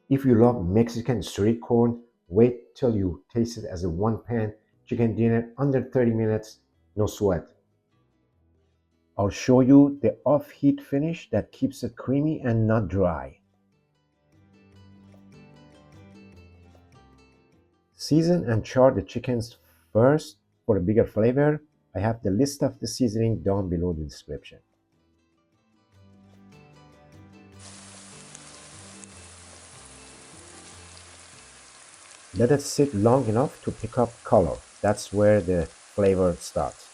If you love Mexican street corn, wait till you taste it as a one-pan chicken dinner under 30 minutes, no sweat. I'll show you the off-heat finish that keeps it creamy and not dry. Season and char the chickens first for a bigger flavor. I have the list of the seasoning down below the description. Let it sit long enough to pick up color. That's where the flavor starts.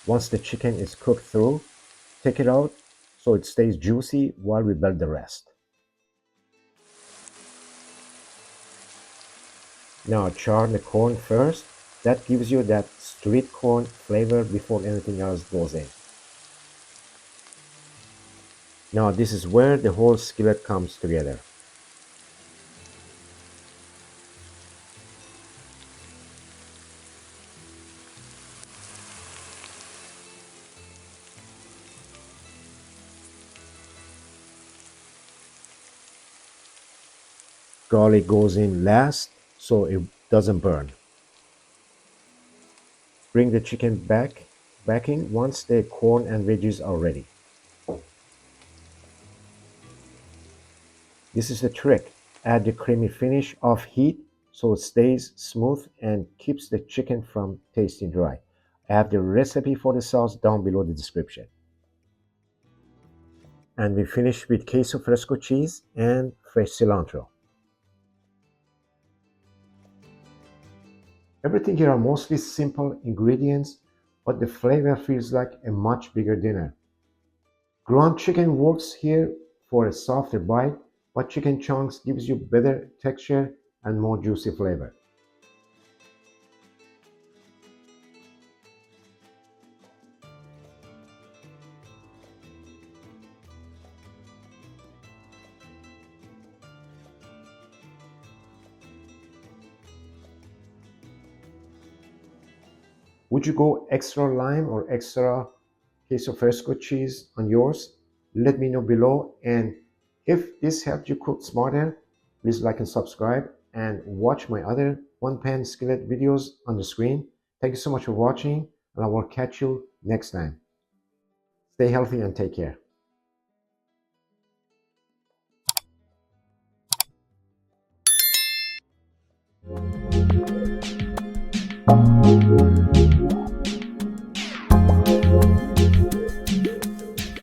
Once the chicken is cooked through, take it out so it stays juicy while we build the rest. Now char the corn first. That gives you that street corn flavor before anything else goes in. Now this is where the whole skillet comes together. Garlic goes in last so it doesn't burn. Bring the chicken back in once the corn and veggies are ready. This is the trick. Add the creamy finish off heat so it stays smooth and keeps the chicken from tasting dry. I have the recipe for the sauce down below the description. And we finish with queso fresco cheese and fresh cilantro. Everything here are mostly simple ingredients, but the flavor feels like a much bigger dinner. Ground chicken works here for a softer bite, but chicken chunks gives you better texture and more juicy flavor. Would you go extra lime or extra queso fresco cheese on yours? Let me know below, and if this helped you cook smarter, please like and subscribe and watch my other one-pan skillet videos on the screen. Thank you so much for watching, and I will catch you next time. Stay healthy and take care.